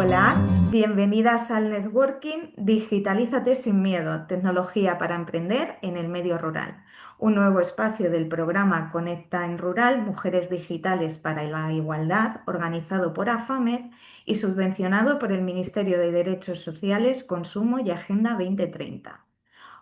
Hola, bienvenidas al Networking Digitalízate sin miedo, tecnología para emprender en el medio rural. Un nuevo espacio del programa Conecta en Rural, Mujeres Digitales para la Igualdad, organizado por AFAMER y subvencionado por el Ministerio de Derechos Sociales, Consumo y Agenda 2030.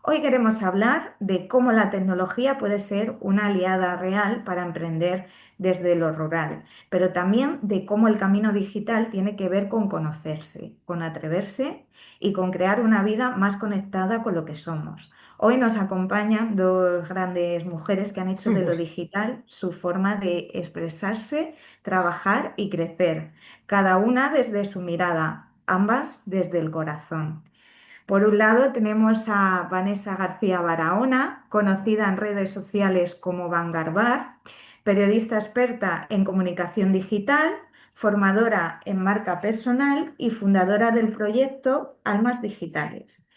Hoy queremos hablar de cómo la tecnología puede ser una aliada real para emprender desde lo rural, pero también de cómo el camino digital tiene que ver con conocerse, con atreverse y con crear una vida más conectada con lo que somos. Hoy nos acompañan dos grandes mujeres que han hecho de lo digital su forma de expresarse, trabajar y crecer, cada una desde su mirada, ambas desde el corazón. Por un lado tenemos a Vanessa García Barahona, conocida en redes sociales como Vangarbar, periodista experta en comunicación digital, formadora en marca personal y fundadora del proyecto Almas Digitales.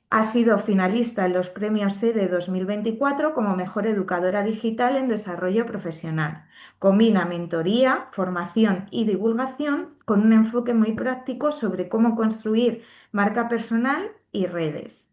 Ha sido finalista en los premios SEDE 2024 como mejor educadora digital en desarrollo profesional. Combina mentoría, formación y divulgación con un enfoque muy práctico sobre cómo construir marca personal y redes.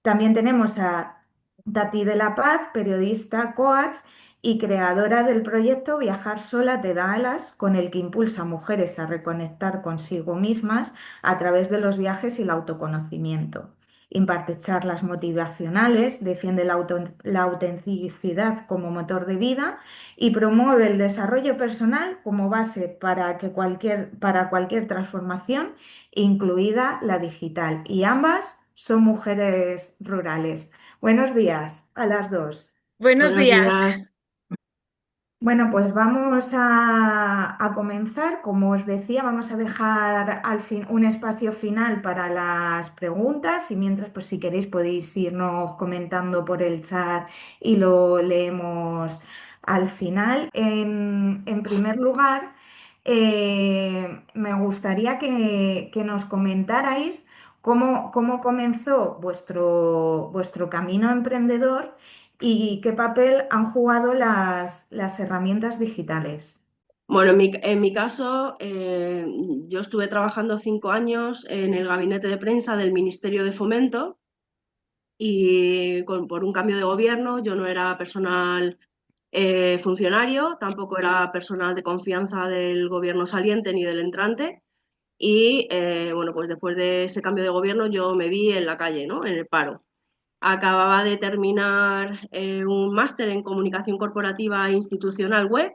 También tenemos a Tati de la Paz, periodista, coach y creadora del proyecto Viajar sola te da alas, con el que impulsa a mujeres a reconectar consigo mismas a través de los viajes y el autoconocimiento. Imparte charlas motivacionales, defiende la autenticidad como motor de vida y promueve el desarrollo personal como base para cualquier transformación, incluida la digital. Y ambas son mujeres rurales. Buenos días a las dos. Buenos Buenos días. días. Bueno, pues vamos a comenzar. Como os decía, vamos a dejar al fin un espacio final para las preguntas y mientras, pues si queréis, podéis irnos comentando por el chat y lo leemos al final. En primer lugar, me gustaría que nos comentarais cómo comenzó vuestro camino emprendedor y qué papel han jugado las herramientas digitales. Bueno, en mi caso, yo estuve trabajando 5 años en el gabinete de prensa del Ministerio de Fomento y por un cambio de gobierno yo no era personal funcionario, tampoco era personal de confianza del gobierno saliente ni del entrante. Y bueno, pues después de ese cambio de gobierno yo me vi en la calle, ¿no? En el paro. Acababa de terminar un máster en comunicación corporativa e institucional web.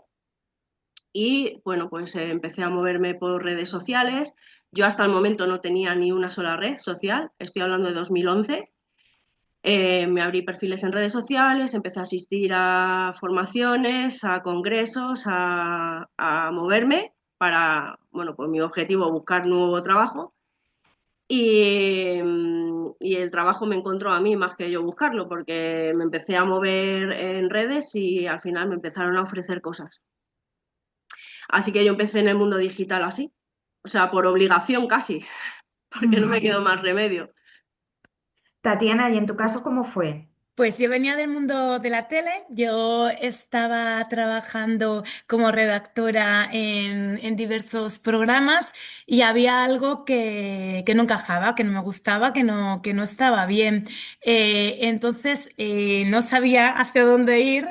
Y bueno, pues empecé a moverme por redes sociales. Yo hasta el momento no tenía ni una sola red social, estoy hablando de 2011. Me abrí perfiles en redes sociales, empecé a asistir a formaciones, a congresos, a moverme para, bueno, pues mi objetivo, buscar nuevo trabajo. Y el trabajo me encontró a mí más que yo buscarlo, porque me empecé a mover en redes y al final me empezaron a ofrecer cosas. Así que yo empecé en el mundo digital así, o sea, por obligación casi, porque no me Mm. quedó más remedio. Tatiana, ¿y en tu caso cómo fue? Pues yo venía del mundo de la tele, yo estaba trabajando como redactora en diversos programas y había algo que no encajaba, que no me gustaba, que no estaba bien. Entonces no sabía hacia dónde ir,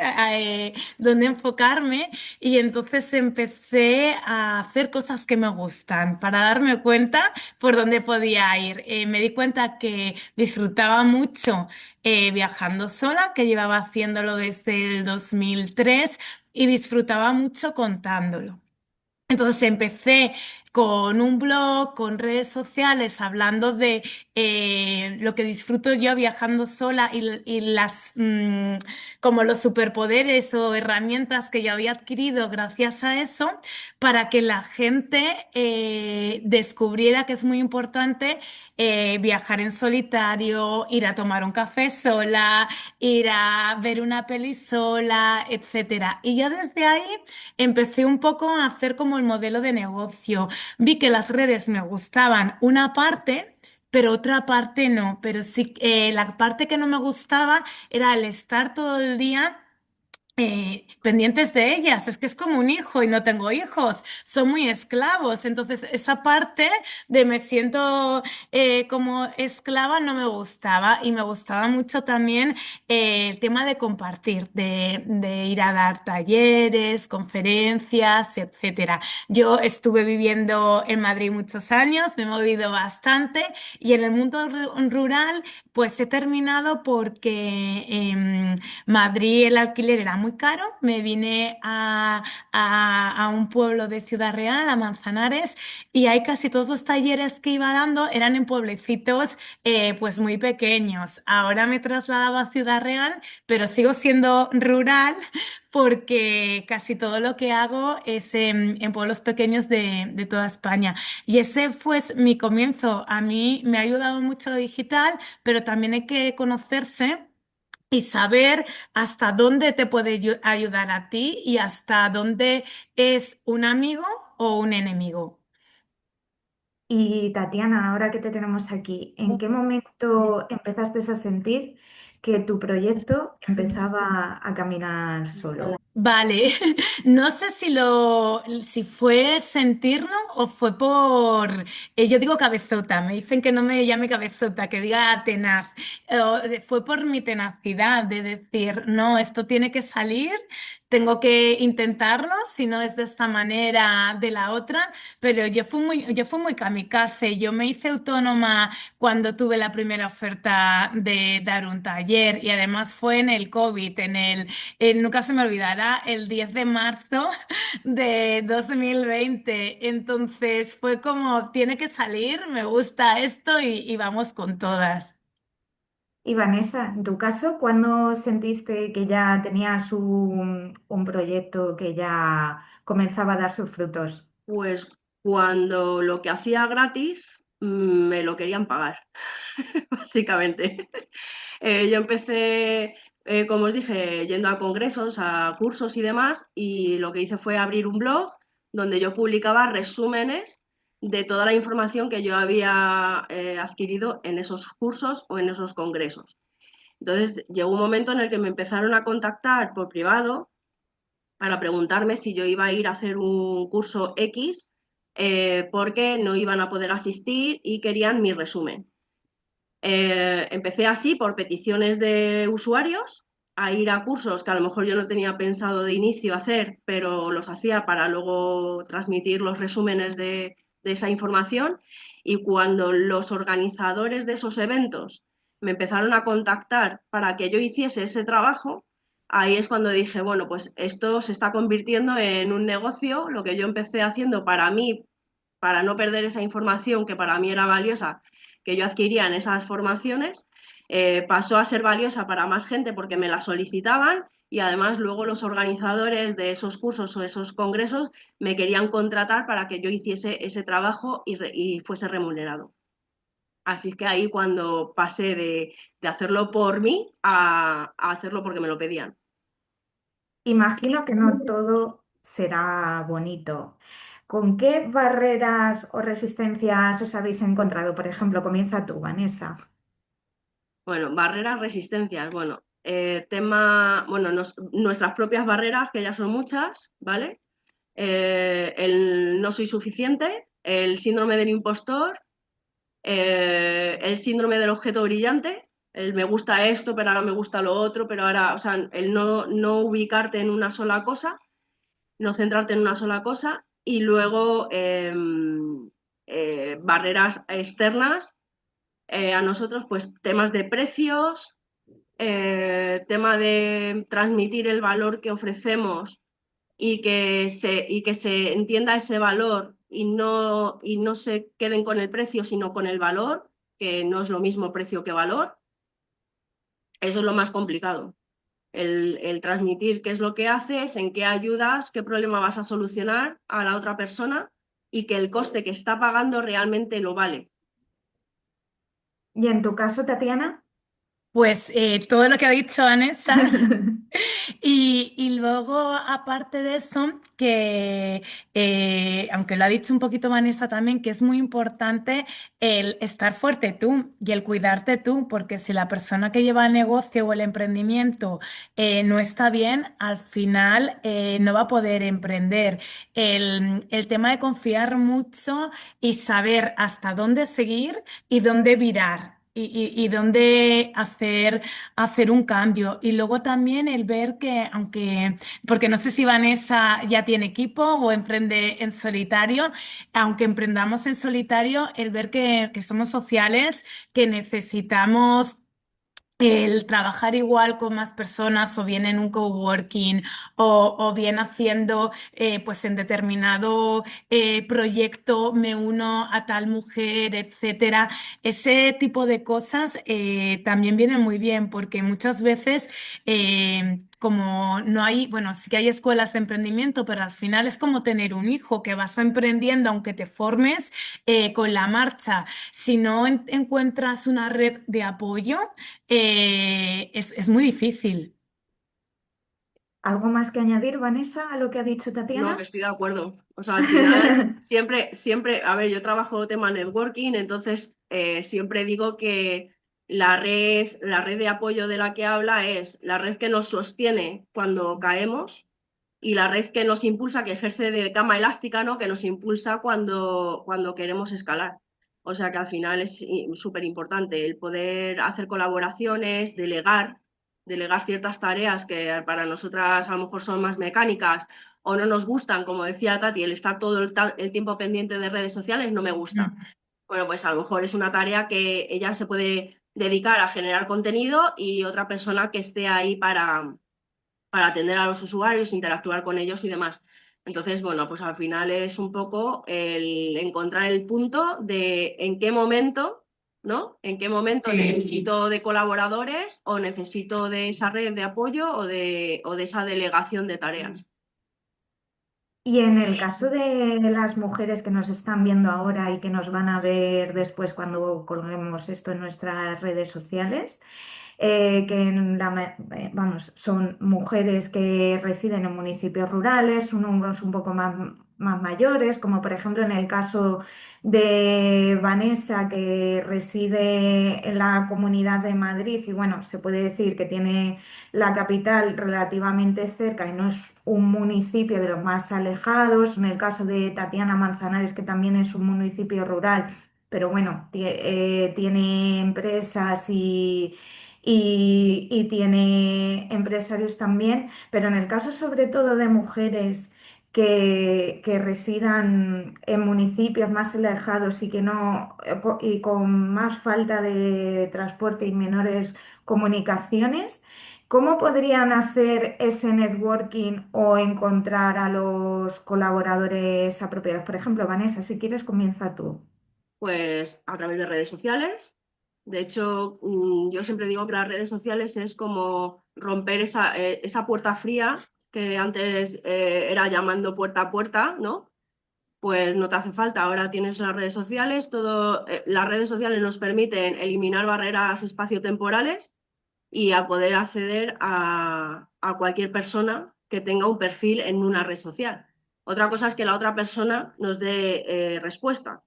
dónde enfocarme y entonces empecé a hacer cosas que me gustan para darme cuenta por dónde podía ir. Me di cuenta que disfrutaba mucho viajando sola, que llevaba haciéndolo desde el 2003 y disfrutaba mucho contándolo. Entonces empecé con un blog, con redes sociales, hablando de lo que disfruto yo viajando sola y como los superpoderes o herramientas que yo había adquirido gracias a eso, para que la gente descubriera que es muy importante viajar en solitario, ir a tomar un café sola, ir a ver una peli sola, etcétera. Y ya desde ahí empecé un poco a hacer como el modelo de negocio. Vi que las redes me gustaban una parte, pero otra parte no. Pero sí, la parte que no me gustaba era el estar todo el día pendientes de ellas. Es que es como un hijo y no tengo hijos. Son muy esclavos. Entonces, esa parte de me siento como esclava no me gustaba. Y me gustaba mucho también el tema de compartir, de ir a dar talleres, conferencias, etcétera. Yo estuve viviendo en Madrid muchos años, me he movido bastante y en el mundo rural pues he terminado porque Madrid el alquiler era muy caro, me vine a un pueblo de Ciudad Real, a Manzanares, y ahí casi todos los talleres que iba dando eran en pueblecitos pues muy pequeños. Ahora me he trasladado a Ciudad Real, pero sigo siendo rural porque casi todo lo que hago es en pueblos pequeños de toda España. Y ese fue mi comienzo. A mí me ha ayudado mucho lo digital, pero también hay que conocerse y saber hasta dónde te puede ayudar a ti y hasta dónde es un amigo o un enemigo. Y Tatiana, ahora que te tenemos aquí, ¿en qué momento empezaste a sentir que tu proyecto empezaba a caminar solo? Vale, no sé si fue sentirlo o fue por, yo digo cabezota, me dicen que no me llame cabezota, que diga tenaz. Fue por mi tenacidad de decir, no, esto tiene que salir, tengo que intentarlo, si no es de esta manera, de la otra, pero yo fui muy kamikaze, yo me hice autónoma cuando tuve la primera oferta de dar un taller y además fue en el COVID, nunca se me olvidará, el 10 de marzo de 2020. Entonces fue como, tiene que salir, me gusta esto y vamos con todas. Y Vanessa, en tu caso, ¿cuándo sentiste que ya tenías un proyecto que ya comenzaba a dar sus frutos? Pues cuando lo que hacía gratis me lo querían pagar, básicamente. Yo empecé, como os dije, yendo a congresos, a cursos y demás, y lo que hice fue abrir un blog donde yo publicaba resúmenes de toda la información que yo había adquirido en esos cursos o en esos congresos. Entonces llegó un momento en el que me empezaron a contactar por privado para preguntarme si yo iba a ir a hacer un curso X porque no iban a poder asistir y querían mi resumen. Empecé así por peticiones de usuarios a ir a cursos que a lo mejor yo no tenía pensado de inicio hacer, pero los hacía para luego transmitir los resúmenes de esa información. Y cuando los organizadores de esos eventos me empezaron a contactar para que yo hiciese ese trabajo, ahí es cuando dije, bueno, pues esto se está convirtiendo en un negocio, lo que yo empecé haciendo para mí, para no perder esa información que para mí era valiosa, que yo adquiría en esas formaciones, pasó a ser valiosa para más gente porque me la solicitaban y además luego los organizadores de esos cursos o esos congresos me querían contratar para que yo hiciese ese trabajo y fuese remunerado. Así que ahí cuando pasé de hacerlo por mí a hacerlo porque me lo pedían. Imagino que no todo será bonito. ¿Con qué barreras o resistencias os habéis encontrado? Por ejemplo, comienza tú, Vanessa. Bueno, barreras, resistencias. Bueno, bueno, nuestras propias barreras, que ya son muchas, ¿vale? El no soy suficiente, el síndrome del impostor, el síndrome del objeto brillante, el me gusta esto, pero ahora me gusta lo otro, pero ahora, o sea, el no ubicarte en una sola cosa, no centrarte en una sola cosa, y luego barreras externas a nosotros, pues temas de precios, tema de transmitir el valor que ofrecemos y que se entienda ese valor y no se queden con el precio, sino con el valor, que no es lo mismo precio que valor. Eso es lo más complicado. El transmitir qué es lo que haces, en qué ayudas, qué problema vas a solucionar a la otra persona y que el coste que está pagando realmente lo vale. Y en tu caso, Tatiana. Pues todo lo que ha dicho Vanessa. Y luego, aparte de eso, que aunque lo ha dicho un poquito Vanessa también, que es muy importante el estar fuerte tú y el cuidarte tú, porque si la persona que lleva el negocio o el emprendimiento no está bien, al final no va a poder emprender. El tema de confiar mucho y saber hasta dónde seguir y dónde virar. Y dónde hacer un cambio. Y luego también el ver que, aunque, porque no sé si Vanessa ya tiene equipo o emprende en solitario, aunque emprendamos en solitario, el ver que somos sociales, que necesitamos el trabajar igual con más personas o bien en un coworking o bien haciendo pues en determinado proyecto me uno a tal mujer, etcétera. Ese tipo de cosas también vienen muy bien porque muchas veces como no hay, bueno, sí que hay escuelas de emprendimiento, pero al final es como tener un hijo que vas emprendiendo aunque te formes con la marcha. Si no encuentras una red de apoyo, es muy difícil. ¿Algo más que añadir, Vanessa, a lo que ha dicho No, que Tatiana? estoy de acuerdo. O sea, al final, siempre, a ver, yo trabajo tema networking, entonces siempre digo que la red de apoyo de la que habla es la red que nos sostiene cuando caemos y la red que nos impulsa, que ejerce de cama elástica, ¿no? Que nos impulsa cuando queremos escalar. O sea que al final es súper importante el poder hacer colaboraciones, delegar ciertas tareas que para nosotras a lo mejor son más mecánicas o no nos gustan, como decía Tati, el estar todo el tiempo pendiente de redes sociales no me gusta. Mm. Bueno, pues a lo mejor es una tarea que ella se puede dedicar a generar contenido y otra persona que esté ahí para atender a los usuarios, interactuar con ellos y demás. Entonces, bueno, pues al final es un poco el encontrar el punto de en qué momento, ¿no? En qué momento Sí. necesito de colaboradores o necesito de esa red de apoyo o de esa delegación de tareas. Y en el caso de las mujeres que nos están viendo ahora y que nos van a ver después cuando colguemos esto en nuestras redes sociales, vamos, son mujeres que residen en municipios rurales, unos un poco más mayores, como por ejemplo en el caso de Vanessa, que reside en la Comunidad de Madrid y bueno, se puede decir que tiene la capital relativamente cerca y no es un municipio de los más alejados. En el caso de Tatiana Manzanares, que también es un municipio rural, pero bueno, tiene empresas y tiene empresarios también, pero en el caso sobre todo de mujeres que residan en municipios más alejados y que no y con más falta de transporte y menores comunicaciones, ¿cómo podrían hacer ese networking o encontrar a los colaboradores apropiados? Por ejemplo, Vanessa, si quieres, comienza tú. Pues a través de redes sociales. De hecho, yo siempre digo que las redes sociales es como romper esa puerta fría que antes era llamando puerta a puerta, ¿no? Pues no te hace falta. Ahora tienes las redes sociales, las redes sociales nos permiten eliminar barreras espaciotemporales y a poder acceder a cualquier persona que tenga un perfil en una red social. Otra cosa es que la otra persona nos dé respuesta,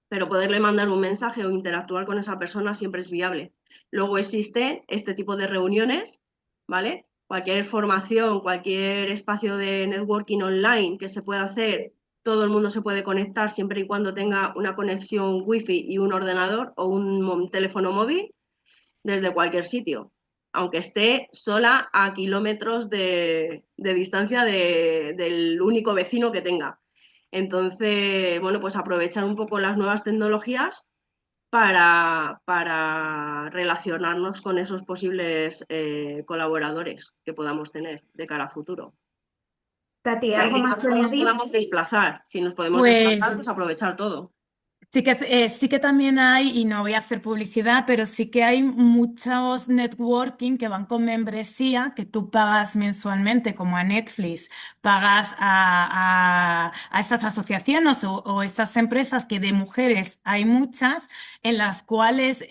pero poderle mandar un mensaje o interactuar con esa persona siempre es viable. Luego existe este tipo de reuniones, ¿vale? Cualquier formación, cualquier espacio de networking online que se pueda hacer, todo el mundo se puede conectar siempre y cuando tenga una conexión wifi y un ordenador o un teléfono móvil desde cualquier sitio, aunque esté sola a kilómetros de distancia del único vecino que tenga. Entonces, bueno, pues aprovechar un poco las nuevas tecnologías para relacionarnos con esos posibles colaboradores que podamos tener de cara a futuro. Tati, ¿algo Siempre y más que cuando no nos añadir? podamos desplazar. Si nos podemos desplazar, Pues pues aprovechar todo. Sí que también hay, y no voy a hacer publicidad, pero sí que hay muchos networking que van con membresía, que tú pagas mensualmente, como a Netflix, pagas a estas asociaciones o estas empresas que de mujeres hay muchas, en las cuales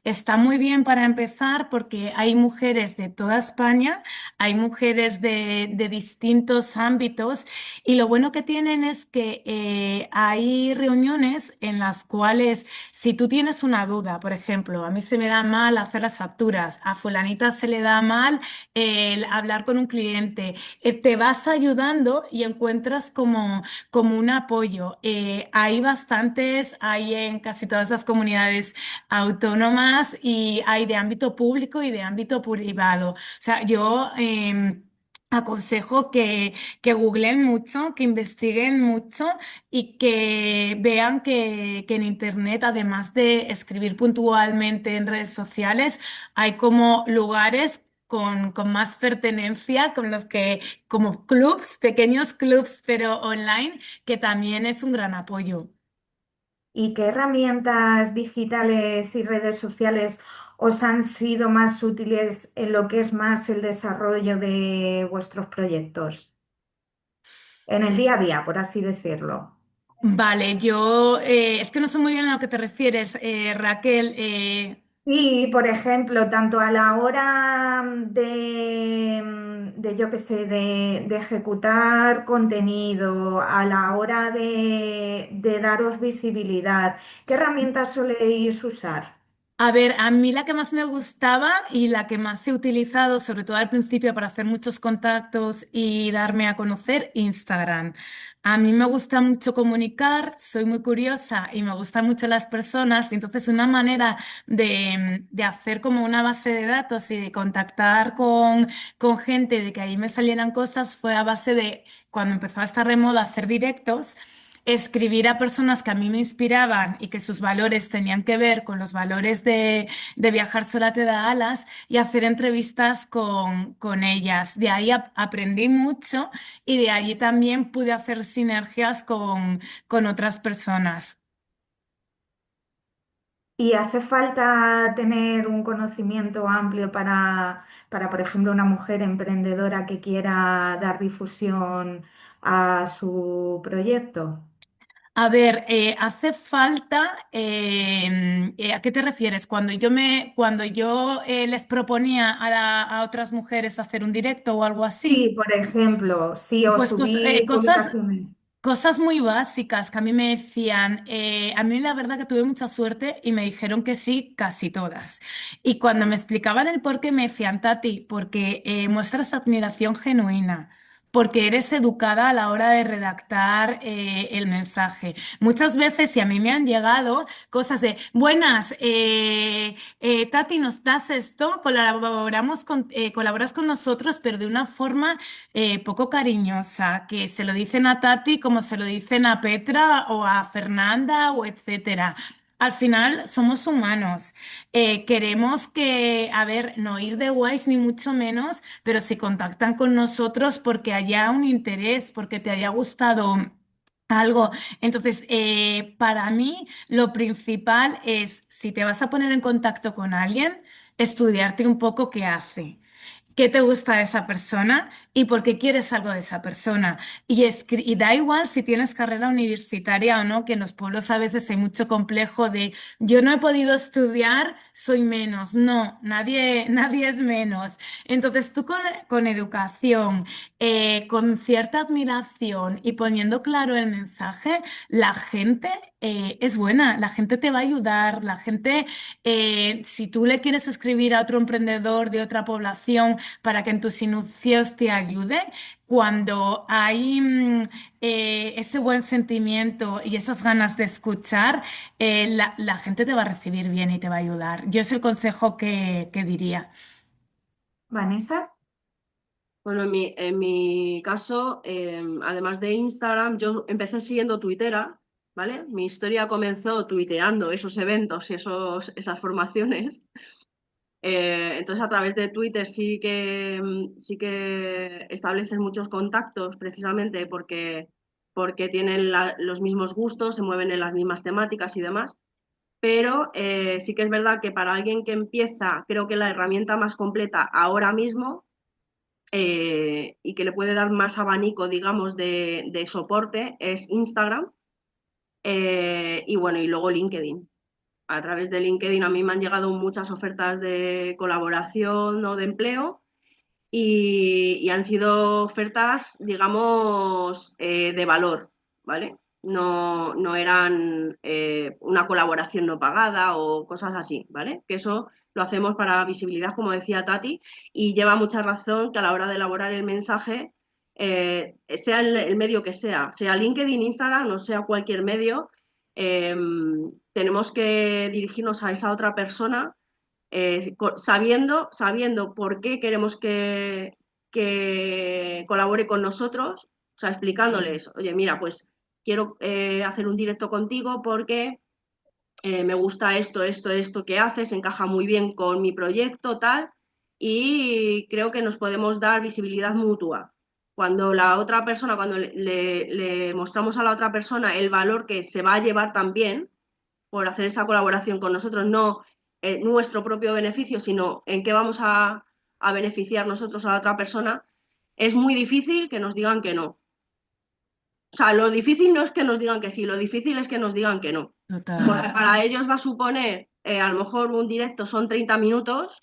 está muy bien para empezar porque hay mujeres de toda España, hay mujeres de distintos ámbitos. Y lo bueno que tienen es que hay reuniones en las cuales, si tú tienes una duda, por ejemplo, a mí se me da mal hacer las facturas, a fulanita se le da mal el hablar con un cliente, te vas ayudando y encuentras como un apoyo. Hay bastantes, hay en casi todas las comunidades autónomas y hay de ámbito público y de ámbito privado. O sea, yo aconsejo que googleen mucho, que investiguen mucho y que vean que en Internet, además de escribir puntualmente en redes sociales, hay como lugares con más pertenencia, con los que, como clubs, pequeños clubs, pero online, que también es un gran apoyo. ¿Y qué herramientas digitales y redes sociales os han sido más útiles en lo que es más el desarrollo de vuestros proyectos? En el día a día, por así decirlo. Vale, yo es que no sé muy bien a lo que te refieres, Raquel. Sí, por ejemplo, tanto a la hora de yo qué sé, de ejecutar contenido, a la hora de daros visibilidad, ¿qué herramientas soléis usar? A ver, a mí la que más me gustaba y la que más he utilizado, sobre todo al principio para hacer muchos contactos y darme a conocer, Instagram. A mí me gusta mucho comunicar, soy muy curiosa y me gustan mucho las personas, y entonces una manera de hacer como una base de datos y de contactar con gente, de que ahí me salieran cosas, fue a base de, cuando empezó a estar de moda hacer directos, escribir a personas que a mí me inspiraban y que sus valores tenían que ver con los valores de viajar sola te da alas, y hacer entrevistas con ellas. De ahí aprendí mucho y de allí también pude hacer sinergias con otras personas. ¿Y hace falta tener un conocimiento amplio por ejemplo, una mujer emprendedora que quiera dar difusión a su proyecto? A ver, hace falta, ¿a qué te refieres? Cuando yo les proponía a otras mujeres hacer un directo o algo Sí, así, por ejemplo, sí, o pues subir publicaciones. cosas muy básicas que a mí me decían, a mí la verdad que tuve mucha suerte y me dijeron que sí, casi todas. Y cuando me explicaban el por qué, me decían, Tati, porque muestras admiración genuina. Porque eres educada a la hora de redactar el mensaje. Muchas veces, y a mí me han llegado cosas de, buenas, Tati, nos das esto, colaboras con nosotros, pero de una forma poco cariñosa, que se lo dicen a Tati como se lo dicen a Petra o a Fernanda o etcétera. Al final somos humanos. Queremos que, a ver, no ir de guays ni mucho menos, pero si contactan con nosotros porque haya un interés, porque te haya gustado algo. Entonces, para mí lo principal es, si te vas a poner en contacto con alguien, estudiarte un poco qué hace. ¿Qué te gusta de esa persona y por qué quieres algo de esa persona? Y da igual si tienes carrera universitaria o no, que en los pueblos a veces hay mucho complejo de yo no he podido estudiar, soy menos. No, nadie, nadie es menos. Entonces tú con educación, con cierta admiración y poniendo claro el mensaje, la gente es buena, la gente te va a ayudar, la gente, si tú le quieres escribir a otro emprendedor de otra población, para que en tus inicios te ayude. Cuando hay ese buen sentimiento y esas ganas de escuchar, la gente te va a recibir bien y te va a ayudar. Yo es el consejo que diría. Vanessa. Bueno, en mi caso, además de Instagram, yo empecé siguiendo Twittera, ¿vale? Mi historia comenzó tuiteando esos eventos y esas formaciones. Entonces, a través de Twitter sí que estableces muchos contactos, precisamente porque porque tienen los mismos gustos, se mueven en las mismas temáticas y demás. Pero sí que es verdad que para alguien que empieza, creo que la herramienta más completa ahora mismo y que le puede dar más abanico, digamos, de soporte es Instagram y bueno, y luego LinkedIn. A través de LinkedIn a mí me han llegado muchas ofertas de colaboración o de empleo y han sido ofertas, digamos, de valor, ¿vale? No eran una colaboración no pagada o cosas así, ¿vale? Que eso lo hacemos para visibilidad, como decía Tati, y lleva mucha razón que a la hora de elaborar el mensaje, sea el medio que sea LinkedIn, Instagram o sea cualquier medio, eh, tenemos que dirigirnos a esa otra persona sabiendo por qué queremos que colabore con nosotros, o sea, explicándoles, oye, mira, pues quiero hacer un directo contigo porque me gusta esto que haces, encaja muy bien con mi proyecto, tal, y creo que nos podemos dar visibilidad mutua. Cuando la otra persona, cuando le mostramos a la otra persona el valor que se va a llevar también, por hacer esa colaboración con nosotros, no nuestro propio beneficio, sino en qué vamos a beneficiar nosotros a la otra persona, es muy difícil que nos digan que no. O sea, lo difícil no es que nos digan que sí, lo difícil es que nos digan que no. Total. Porque para ellos va a suponer, a lo mejor un directo son 30 minutos,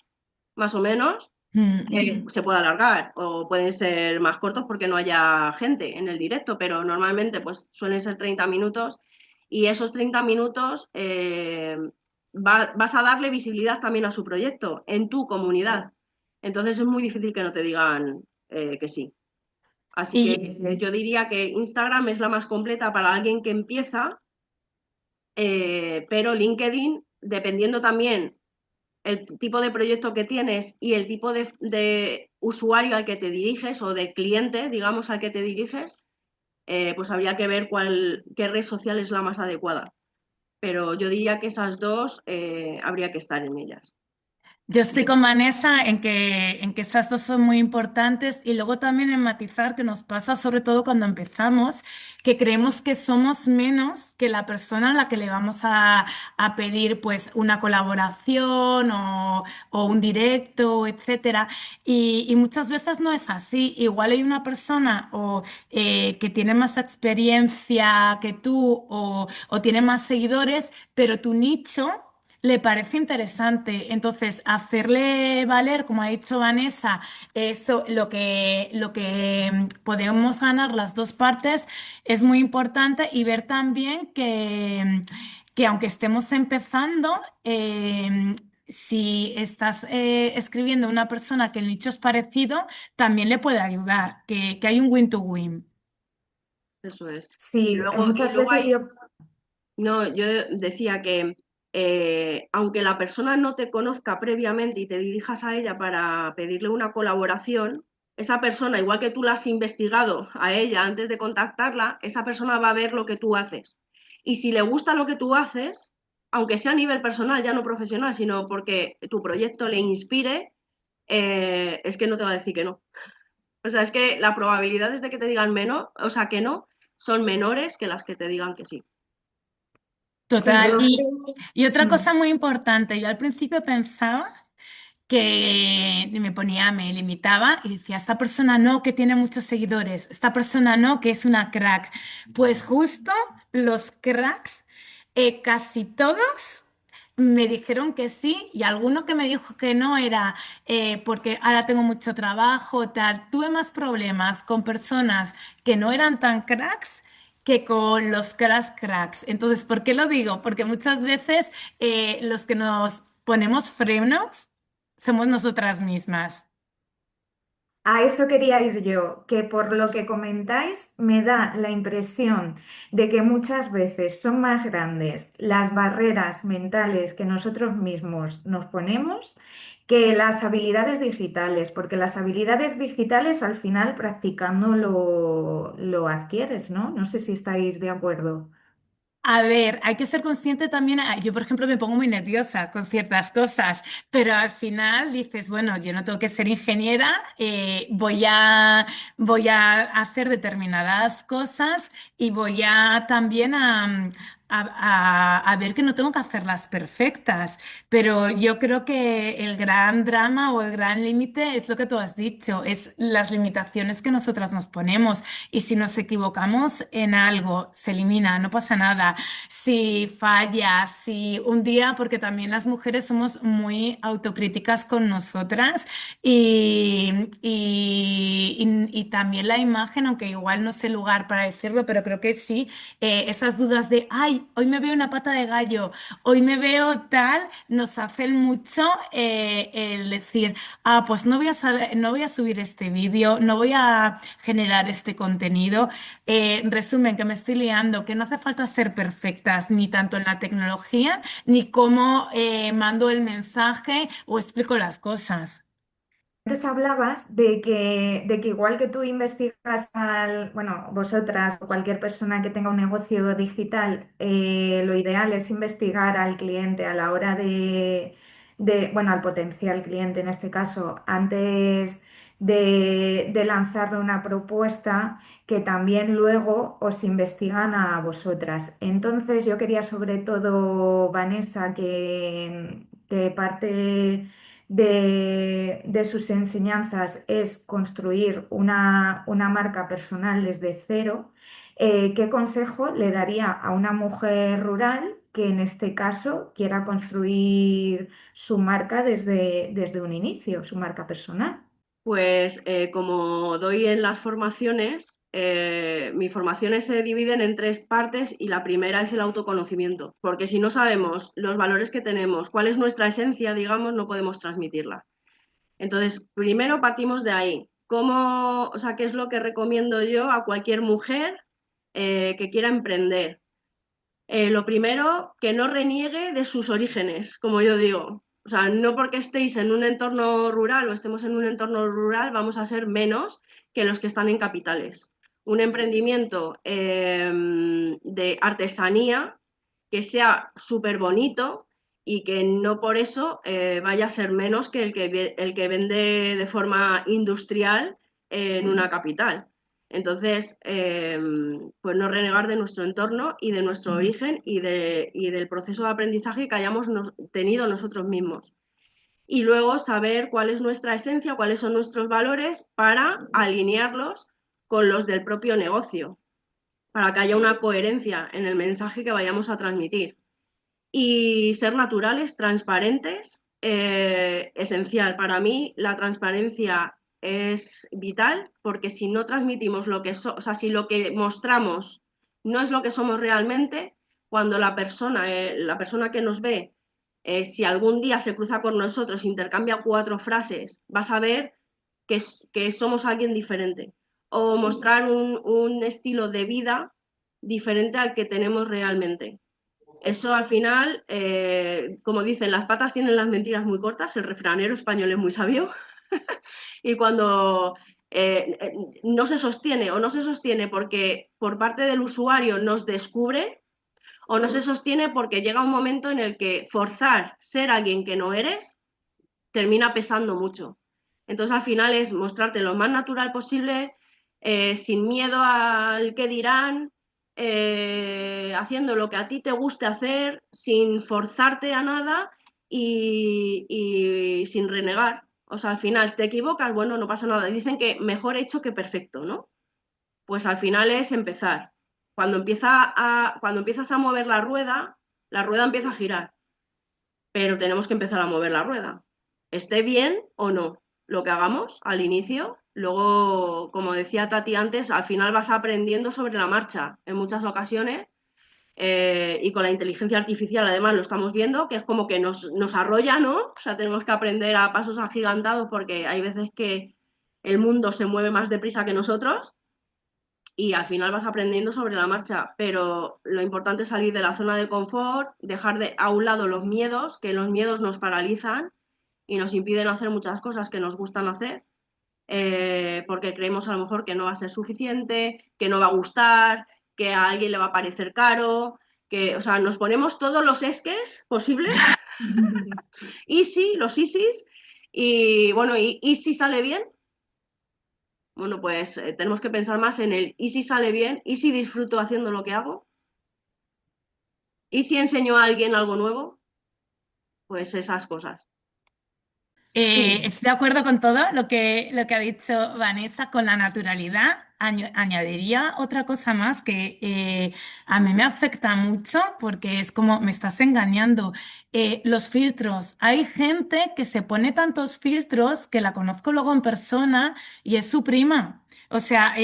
más o menos, se puede alargar o pueden ser más cortos porque no haya gente en el directo, pero normalmente pues suelen ser 30 minutos y esos 30 minutos vas a darle visibilidad también a su proyecto en tu comunidad. Entonces es muy difícil que no te digan que sí. Así que Y yo diría que Instagram es la más completa para alguien que empieza, pero LinkedIn, dependiendo también el tipo de proyecto que tienes y el tipo de usuario al que te diriges o de cliente, digamos, al que te diriges, pues habría que ver qué red social es la más adecuada. Pero yo diría que esas dos habría que estar en ellas. yo estoy con Vanessa en que estas dos son muy importantes y luego también en matizar que nos pasa sobre todo cuando empezamos, que creemos que somos menos que la persona a la que le vamos a pedir pues una colaboración o un directo, etcétera. Y muchas veces no es así. Igual hay una persona que tiene más experiencia que tú o tiene más seguidores, pero tu nicho le parece interesante. Entonces, hacerle valer, como ha dicho Vanessa, eso, lo que podemos ganar las dos partes es muy importante y ver también que aunque estemos empezando, si estás escribiendo a una persona que el nicho es parecido, también le puede ayudar, que hay un win to win. Eso es. Y Sí, luego, y muchas luego veces hay, yo. no, yo decía que aunque la persona no te conozca previamente y te dirijas a ella para pedirle una colaboración, esa persona, igual que tú la has investigado a ella antes de contactarla, esa persona va a ver lo que tú haces. Y si le gusta lo que tú haces, aunque sea a nivel personal, ya no profesional, sino porque tu proyecto le inspire, es que no te va a decir que no. O sea, es que las probabilidades de que te digan menos, o sea, que no, son menores que las que te digan que sí. Sí, Total. yo Y otra creo. cosa muy importante, yo al principio pensaba que me limitaba y decía, esta persona no, que tiene muchos seguidores, esta persona no, que es una crack. Pues justo los cracks, casi todos me dijeron que sí y alguno que me dijo que no era porque ahora tengo mucho trabajo, tal. Tuve más problemas con personas que no eran tan cracks que con los cracks. Entonces, ¿por qué lo digo? Porque muchas veces los que nos ponemos frenos somos nosotras mismas. A eso quería ir yo, que por lo que comentáis me da la impresión de que muchas veces son más grandes las barreras mentales que nosotros mismos nos ponemos que las habilidades digitales, porque las habilidades digitales al final practicando lo adquieres, ¿no? No sé si estáis de acuerdo. A ver, hay que ser consciente también. Yo, por ejemplo, me pongo muy nerviosa con ciertas cosas, pero al final dices, bueno, yo no tengo que ser ingeniera, voy a hacer determinadas cosas y voy a también a ver que no tengo que hacerlas perfectas. Pero yo creo que el gran drama o el gran límite es lo que tú has dicho, es las limitaciones que nosotras nos ponemos. Y si nos equivocamos en algo, se elimina, no pasa nada. Si falla, si un día, porque también las mujeres somos muy autocríticas con nosotras y también la imagen, aunque igual no sé el lugar para decirlo, pero creo que sí, esas dudas de, ay, hoy me veo una pata de gallo, hoy me veo tal, nos hacen mucho el decir, ah, pues no voy a subir este vídeo, no voy a generar este contenido. Resumen, que me estoy liando, que no hace falta ser perfectas, ni tanto en la tecnología, ni cómo mando el mensaje o explico las cosas. Antes hablabas de que igual que tú investigas bueno, vosotras o cualquier persona que tenga un negocio digital, lo ideal es investigar al cliente a la hora bueno, al potencial cliente en este caso, antes de lanzarle una propuesta que también luego os investigan a vosotras. Entonces yo quería sobre todo, Vanessa, que parte de sus enseñanzas es construir una marca personal desde cero. ¿Qué consejo le daría a una mujer rural que en este caso quiera construir su marca desde un inicio, su marca personal? Pues como doy en las formaciones, mis formaciones se dividen en tres partes y la primera es el autoconocimiento, porque si no sabemos los valores que tenemos, cuál es nuestra esencia, digamos, no podemos transmitirla. Entonces, primero partimos de ahí. ¿Cómo, o sea, qué es lo que recomiendo yo a cualquier mujer que quiera emprender? Lo primero, que no reniegue de sus orígenes, como yo digo. O sea, no porque estéis en un entorno rural o estemos en un entorno rural vamos a ser menos que los que están en capitales. Un emprendimiento de artesanía que sea súper bonito y que no por eso vaya a ser menos que el que vende de forma industrial en una capital. Entonces, pues no renegar de nuestro entorno y de nuestro origen y del proceso de aprendizaje que hayamos tenido nosotros mismos. Y luego saber cuál es nuestra esencia, cuáles son nuestros valores para alinearlos con los del propio negocio, para que haya una coherencia en el mensaje que vayamos a transmitir. Y ser naturales, transparentes, esencial. Para mí la transparencia es vital porque si no transmitimos lo que o sea, si lo que mostramos no es lo que somos realmente, cuando la persona que nos ve, si algún día se cruza con nosotros, intercambia cuatro frases, vas a ver que somos alguien diferente. O mostrar un estilo de vida diferente al que tenemos realmente. Eso al final, como dicen, las patas tienen las mentiras muy cortas, el refranero español es muy sabio, y cuando no se sostiene o no se sostiene porque por parte del usuario nos descubre o no se sostiene porque llega un momento en el que forzar ser alguien que no eres termina pesando mucho. Entonces al final es mostrarte lo más natural posible, sin miedo al que dirán, haciendo lo que a ti te guste hacer, sin forzarte a nada y sin renegar. O sea, al final te equivocas, bueno, no pasa nada. Dicen que mejor hecho que perfecto, ¿no? Pues al final es empezar. Cuando empiezas a mover la rueda empieza a girar, pero tenemos que empezar a mover la rueda. Esté bien o no lo que hagamos al inicio, luego, como decía Tati antes, al final vas aprendiendo sobre la marcha en muchas ocasiones y con la inteligencia artificial además lo estamos viendo, que es como que nos arrolla, ¿no? O sea, tenemos que aprender a pasos agigantados porque hay veces que el mundo se mueve más deprisa que nosotros y al final vas aprendiendo sobre la marcha, pero lo importante es salir de la zona de confort, dejar a un lado los miedos, que los miedos nos paralizan y nos impiden hacer muchas cosas que nos gustan hacer, porque creemos a lo mejor que no va a ser suficiente, que no va a gustar, que a alguien le va a parecer caro, que, o sea, nos ponemos todos los esques posibles, los ISIS, y bueno, ¿y si sale bien? Bueno, pues tenemos que pensar más en el ¿y si sale bien? ¿Y si disfruto haciendo lo que hago? ¿Y si enseño a alguien algo nuevo? Pues esas cosas. Sí, Estoy de acuerdo con todo lo que ha dicho Vanessa, con la naturalidad. Añadiría otra cosa más que a mí me afecta mucho porque es como me estás engañando. Los filtros. Hay gente que se pone tantos filtros que la conozco luego en persona y es su prima. O sea,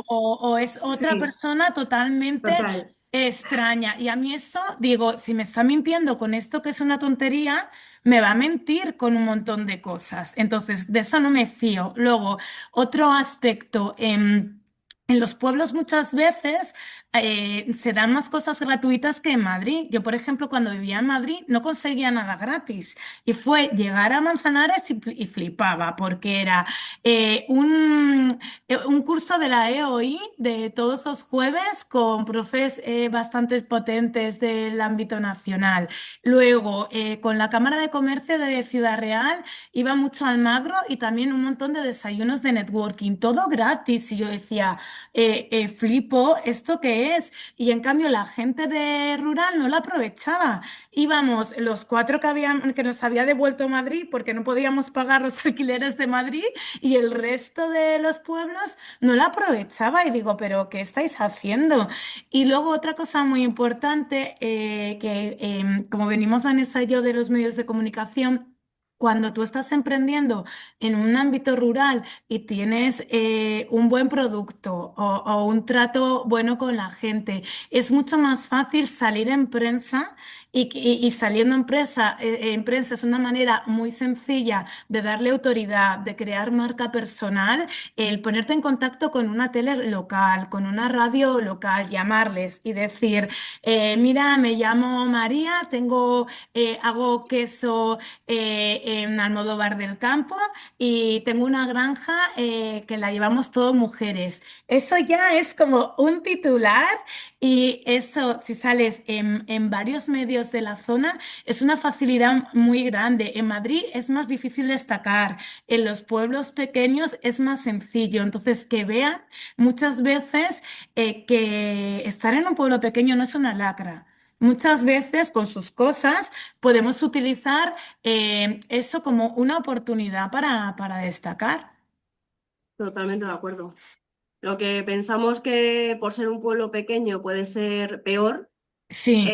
o es otra sí, persona totalmente total. extraña. Y a mí eso, digo, si me está mintiendo con esto que es una tontería me va a mentir con un montón de cosas. Entonces, de eso no me fío. Luego, otro aspecto, en los pueblos muchas veces se dan más cosas gratuitas que en Madrid. Yo, por ejemplo, cuando vivía en Madrid no conseguía nada gratis y fue llegar a Manzanares y flipaba porque era un curso de la EOI de todos los jueves con profes bastante potentes del ámbito nacional. Luego, con la Cámara de Comercio de Ciudad Real iba mucho al Magro y también un montón de desayunos de networking, todo gratis. Y yo decía, flipo, ¿esto qué es? Y en cambio la gente de rural no lo aprovechaba. Íbamos los cuatro que nos había devuelto Madrid porque no podíamos pagar los alquileres de Madrid y el resto de los pueblos no lo aprovechaba. Y digo, ¿pero qué estáis haciendo? Y luego otra cosa muy importante, como venimos Vanessa y yo de los medios de comunicación, cuando tú estás emprendiendo en un ámbito rural y tienes un buen producto o un trato bueno con la gente, es mucho más fácil salir en prensa y saliendo en prensa es una manera muy sencilla de darle autoridad, de crear marca personal, el ponerte en contacto con una tele local, con una radio local, llamarles y decir, mira, me llamo María, hago queso en Almodóvar del Campo y tengo una granja que la llevamos todo mujeres. Eso ya es como un titular y eso, si sales en varios medios de la zona, es una facilidad muy grande. En Madrid es más difícil destacar, en los pueblos pequeños es más sencillo. Entonces, que vean muchas veces que estar en un pueblo pequeño no es una lacra. Muchas veces con sus cosas podemos utilizar eso como una oportunidad para destacar. Totalmente de acuerdo. Lo que pensamos que por ser un pueblo pequeño puede ser peor, Sí.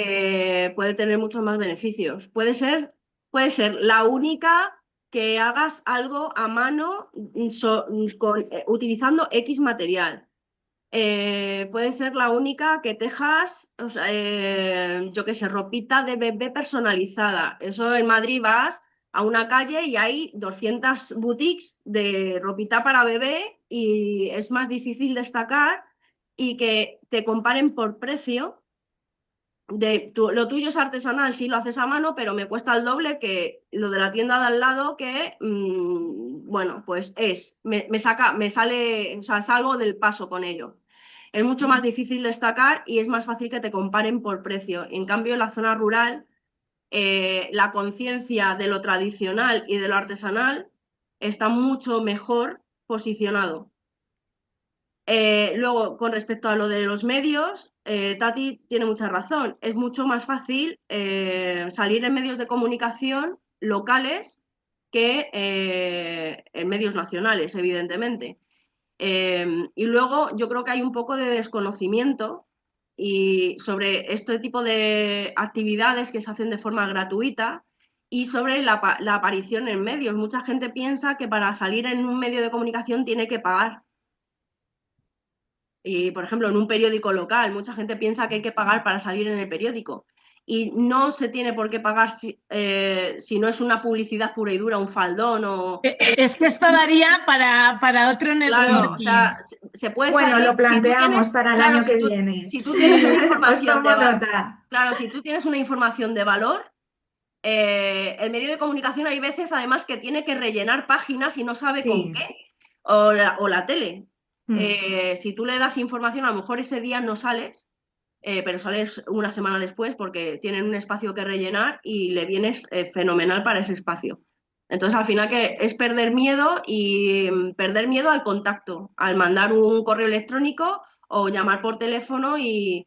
puede tener muchos más beneficios. Puede ser la única que hagas algo a mano utilizando X material. Puede ser la única que tejas, o sea, yo qué sé, ropita de bebé personalizada. Eso en Madrid vas a una calle y hay 200 boutiques de ropita para bebé y es más difícil destacar y que te comparen por precio. Lo tuyo es artesanal, sí lo haces a mano, pero me cuesta el doble que lo de la tienda de al lado que, bueno, pues me sale, o sea, salgo del paso con ello. Es mucho más difícil destacar y es más fácil que te comparen por precio. En cambio, en la zona rural, la conciencia de lo tradicional y de lo artesanal está mucho mejor posicionado. Luego, con respecto a lo de los medios, Tati tiene mucha razón. Es mucho más fácil salir en medios de comunicación locales que en medios nacionales, evidentemente. Y luego yo creo que hay un poco de desconocimiento y sobre este tipo de actividades que se hacen de forma gratuita y sobre la aparición en medios. Mucha gente piensa que para salir en un medio de comunicación tiene que pagar. Y, por ejemplo, en un periódico local, mucha gente piensa que hay que pagar para salir en el periódico. Y no se tiene por qué pagar si no es una publicidad pura y dura, un faldón o... Es que esto daría para otro Claro, o networking. sea, se puede Bueno, salir, lo planteamos para el claro, año que viene. si tú tienes una Os información tomo nota. claro, si tú tienes una información de valor, el medio de comunicación hay veces además que tiene que rellenar páginas y no sabe con Sí. qué, o la tele. Mm. Si tú le das información, a lo mejor ese día no sales, pero sales una semana después porque tienen un espacio que rellenar y le vienes fenomenal para ese espacio. Entonces, al final que es perder miedo y perder miedo al contacto, al mandar un correo electrónico o llamar por teléfono y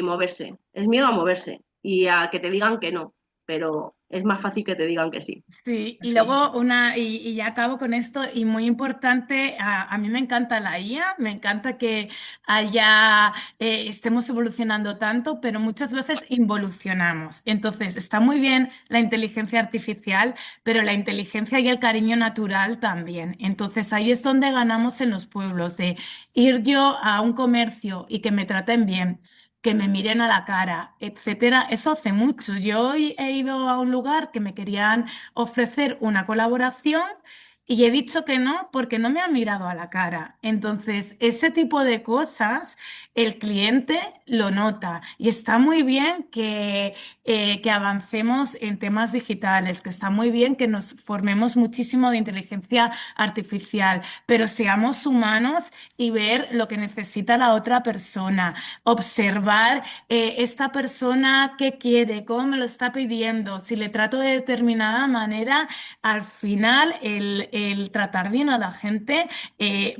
moverse. Es miedo a moverse y a que te digan que no, pero es más fácil que te digan que sí. Sí, y luego y ya acabo con esto, y muy importante, a mí me encanta la IA, me encanta que estemos evolucionando tanto, pero muchas veces involucionamos. Entonces, está muy bien la inteligencia artificial, pero la inteligencia y el cariño natural también. Entonces, ahí es donde ganamos en los pueblos, de ir yo a un comercio y que me traten bien, que me miren a la cara, etcétera. Eso hace mucho. Yo hoy he ido a un lugar que me querían ofrecer una colaboración y he dicho que no porque no me han mirado a la cara. Entonces, ese tipo de cosas el cliente lo nota, y está muy bien que avancemos en temas digitales, que está muy bien que nos formemos muchísimo de inteligencia artificial, pero seamos humanos y ver lo que necesita la otra persona, observar esta persona qué quiere, cómo me lo está pidiendo, si le trato de determinada manera. Al final, el tratar bien a la gente,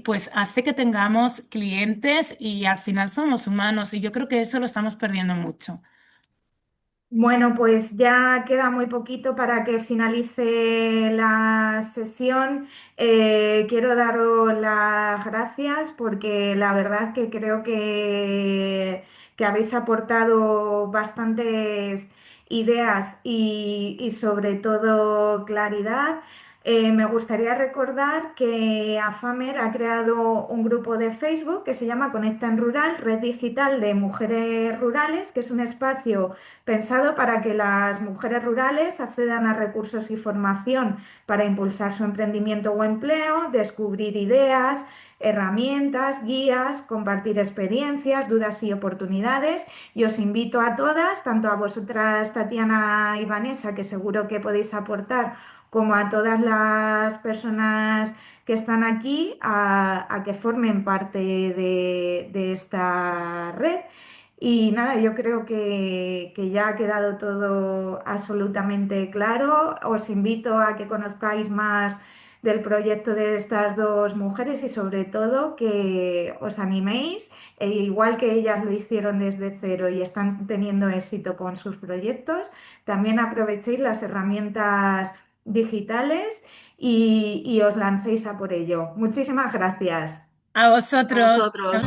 pues hace que tengamos clientes, y al final somos humanos, y yo creo que eso lo estamos perdiendo mucho. Bueno, pues ya queda muy poquito para que finalice la sesión. Quiero daros las gracias porque la verdad que creo que habéis aportado bastantes ideas y sobre todo claridad. Me gustaría recordar que AFAMER ha creado un grupo de Facebook que se llama Conecta en Rural, Red Digital de Mujeres Rurales, que es un espacio pensado para que las mujeres rurales accedan a recursos y formación para impulsar su emprendimiento o empleo, descubrir ideas, herramientas, guías, compartir experiencias, dudas y oportunidades. Y os invito a todas, tanto a vosotras, Tatiana y Vanessa, que seguro que podéis aportar, como a todas las personas que están aquí, a que formen parte de esta red. Y nada, yo creo que ya ha quedado todo absolutamente claro. Os invito a que conozcáis más del proyecto de estas dos mujeres y sobre todo que os animéis, igual que ellas lo hicieron desde cero y están teniendo éxito con sus proyectos, también aprovechéis las herramientas digitales y os lancéis a por ello. Muchísimas gracias. A A vosotros. vosotros.